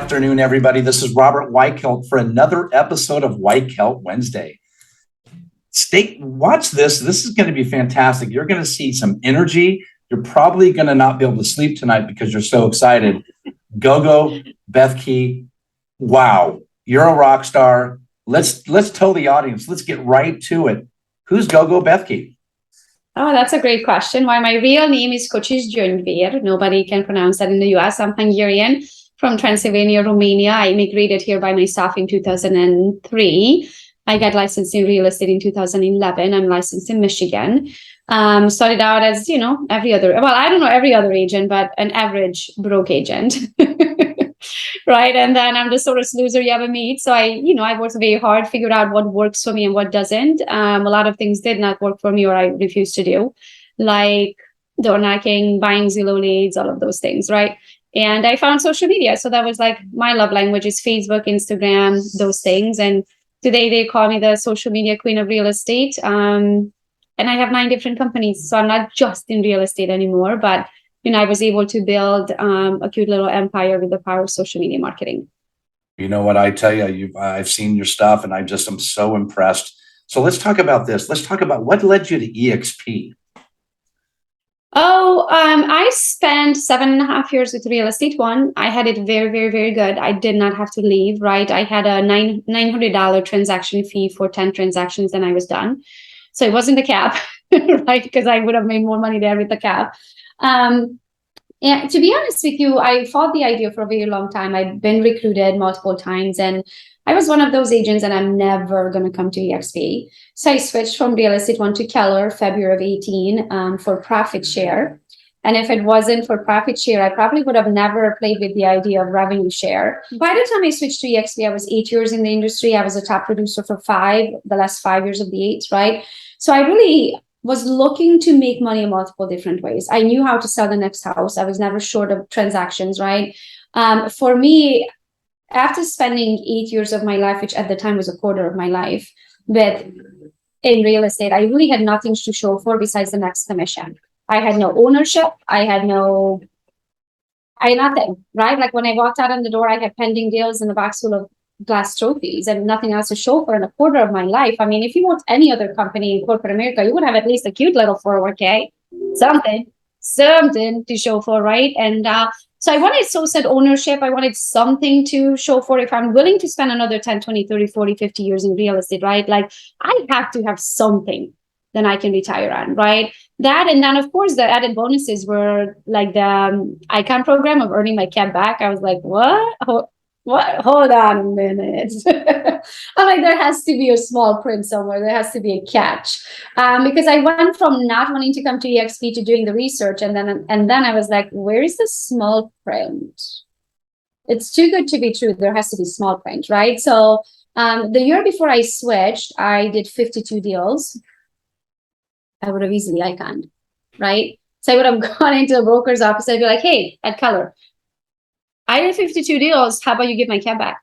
afternoon, everybody. This is Robert Weichelt for another episode of Weichelt Wednesday. Watch this. This is going to be fantastic. You're going to see some energy. You're probably going to not be able to sleep tonight because you're so excited. Gogo, Bethke, wow, you're a rock star. Let's tell the audience. Let's get right to it. Who's Gogo Bethke? Oh, that's a great question. Well, my real name is Kočiš. Nobody can pronounce that in the US. I'm Hungarian from Transylvania, Romania. I immigrated here by myself in 2003. I got licensed in real estate in 2011. I'm licensed in Michigan. Started out as, every other agent, but an average broke agent. Right. And then I'm the sort of loser you ever meet. So I worked very hard, figured out what works for me and what doesn't. A lot of things did not work for me or I refused to do, like door knocking, buying Zillow leads, all of those things. Right. And I found social media. So that was like my love language is Facebook, Instagram, those things. And today they call me the social media queen of real estate. And I have 9 different companies. So I'm not just in real estate anymore, but I was able to build a cute little empire with the power of social media marketing. You know what I tell you, I've seen your stuff and I'm so impressed. So let's talk about this. Let's talk about what led you to EXP. I spent 7.5 years with real estate. I had it very, very, very good. I did not have to leave, right? I had a $900 transaction fee for 10 transactions and I was done. So it wasn't the cap, right? Because I would have made more money there with the cap. And to be honest with you, I fought the idea for a very long time. I've been recruited multiple times and I was one of those agents and I'm never going to come to EXP. So I switched from Real Estate One to Keller, February of 18 for profit share. And if it wasn't for profit share, I probably would have never played with the idea of revenue share. By the time I switched to EXP, I was 8 years in the industry. I was a top producer for the last 5 years of the 8, right? So I really was looking to make money in multiple different ways. I knew how to sell the next house. I was never short of transactions, right? For me, after spending 8 years of my life, which at the time was a quarter of my life, in real estate, I really had nothing to show for besides the next commission. I had no ownership. I had nothing, right? Like when I walked out on the door, I had pending deals in the box full of glass trophies and nothing else to show for in a quarter of my life. I mean, if you want any other company in corporate America, you would have at least a cute little 401k, something to show for, right? And so I wanted said ownership. I wanted something to show for if I'm willing to spend another 10, 20, 30, 40, 50 years in real estate, right? Like I have to have something then I can retire on, right? That, and then of course the added bonuses were like the icon program of earning my cap back. I was like, what? Hold on a minute. I'm like, there has to be a small print somewhere. There has to be a catch. Because I went from not wanting to come to EXP to doing the research. And then I was like, where is the small print? It's too good to be true. There has to be small print, right? So the year before I switched, I did 52 deals. I would have easily iconed, right? So I would have gone into a broker's office. I'd be like, hey, at Keller, I did 52 deals. How about you give my cap back?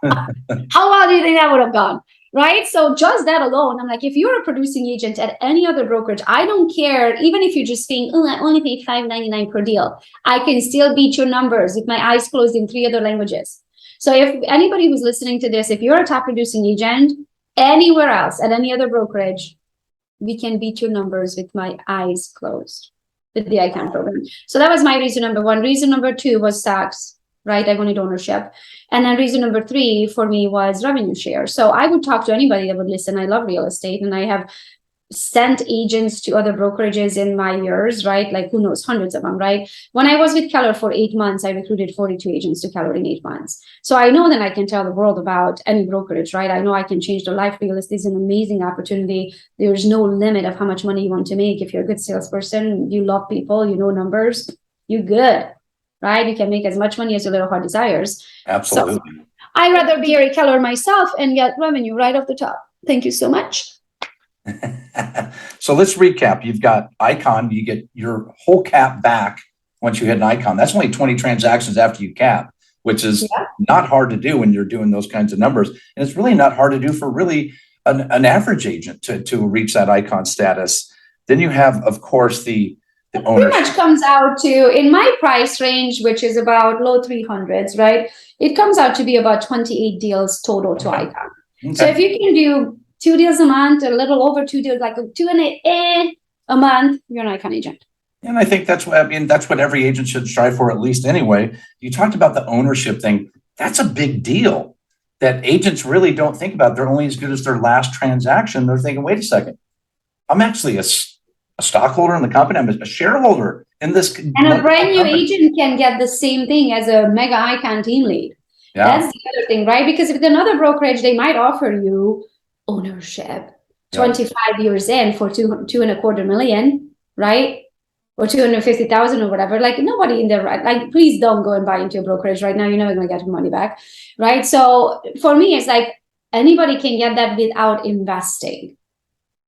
How well do you think that would have gone? Right? So just that alone, I'm like, if you're a producing agent at any other brokerage, I don't care. Even if you're just paying, I only pay $5.99 per deal. I can still beat your numbers with my eyes closed in 3 other languages. So if anybody who's listening to this, if you're a top producing agent anywhere else at any other brokerage, we can beat your numbers with my eyes closed. With the icon program. So that was my reason number 1. Reason number 2 was tax, right? I wanted ownership. And then reason number 3 for me was revenue share. So I would talk to anybody that would listen. I love real estate and I have sent agents to other brokerages in my years, right? Like who knows, hundreds of them, right? When I was with Keller for 8 months, I recruited 42 agents to Keller in 8 months. So I know that I can tell the world about any brokerage, right? I know I can change their life. Real estate is an amazing opportunity. There's no limit of how much money you want to make. If you're a good salesperson, you love people, you know numbers, you're good, right? You can make as much money as your little heart desires. Absolutely. So I'd rather be a Keller myself and get revenue right off the top. Thank you so much. So let's recap. You've got icon, you get your whole cap back once you hit an icon. That's only 20 transactions after you cap, which is not hard to do when you're doing those kinds of numbers. And it's really not hard to do for really an average agent to reach that icon status. Then you have, of course, the It pretty much comes out to, in my price range, which is about low 300s, right? It comes out to be about 28 deals total to Icon. Okay. So if you can do 2 deals a month, a little over 2 deals, like 2.8 a month, you're an Icon agent. And I think that's what every agent should strive for, at least anyway. You talked about the ownership thing. That's a big deal that agents really don't think about. They're only as good as their last transaction. They're thinking, wait a second, I'm actually a stockholder in the company. I'm a shareholder in this. And a brand new agent can get the same thing as a mega Icon team lead. Yeah. That's the other thing, right? Because if it's another brokerage, they might offer you ownership 25 years in for 2.25 million, right? Or 250,000 or whatever. Like, nobody in their right, like, please don't go and buy into a brokerage right now. You're never going to get your money back, right? So for me, it's like anybody can get that without investing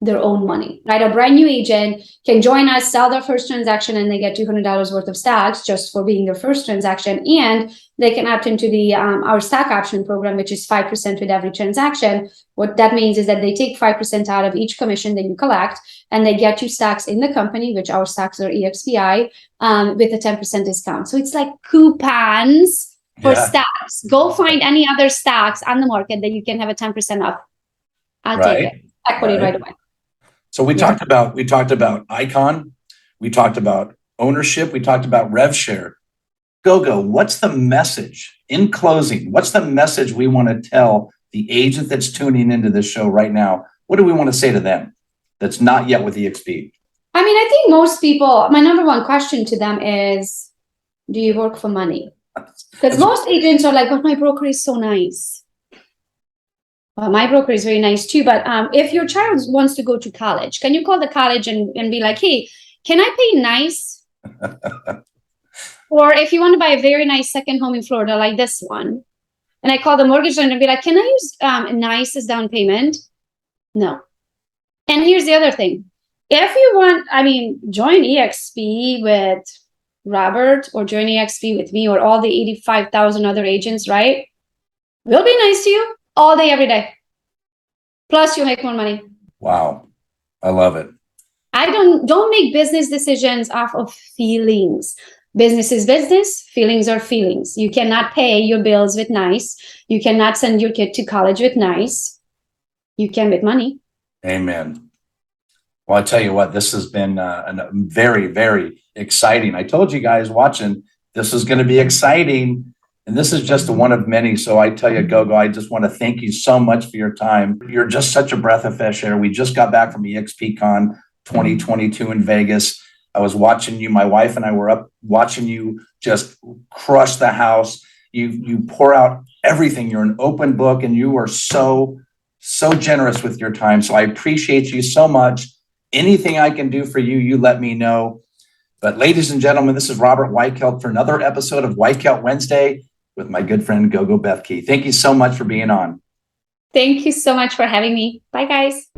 their own money, right? A brand new agent can join us, sell their first transaction, and they get $200 worth of stocks just for being their first transaction. And they can opt into the our stock option program, which is 5% with every transaction. What that means is that they take 5% out of each commission that you collect, and they get you stocks in the company, which our stocks are EXPI, with a 10% discount. So it's like coupons for stocks. Go find any other stocks on the market that you can have a 10% off. I'll take it. Equity right away. So we talked about Icon, we talked about ownership, we talked about rev share. Gogo, what's the message in closing? What's the message we want to tell the agent that's tuning into this show right now? What do we want to say to them that's not yet with EXP? I mean, I think most people, my number one question to them is, do you work for money? Because most agents are like, but my broker is so nice. Well, my broker is very nice too, but if your child wants to go to college, can you call the college and be like, hey, can I pay nice? Or if you want to buy a very nice second home in Florida, like this one, and I call the mortgage lender and be like, can I use nice as down payment? No. And here's the other thing. If you want, I mean, join EXP with Robert or join EXP with me or all the 85,000 other agents, right? We'll be nice to you all day, every day. Plus, you make more money. Wow. I love it. Don't make business decisions off of feelings. Business is business. Feelings are feelings. You cannot pay your bills with nice. You cannot send your kid to college with nice. You can with money. Amen. Well, I tell you what, this has been very, very exciting. I told you guys watching, this is going to be exciting. And this is just one of many. So I tell you, Gogo, I just want to thank you so much for your time. You're just such a breath of fresh air. We just got back from EXPCon 2022 in Vegas. I was watching you. My wife and I were up watching you just crush the house. You pour out everything. You're an open book, and you are so generous with your time. So I appreciate you so much. Anything I can do for you, you let me know. But ladies and gentlemen, this is Robert Weichelt for another episode of Weichelt Wednesday with my good friend Gogo Bethke. Thank you so much for being on. Thank you so much for having me. Bye, guys.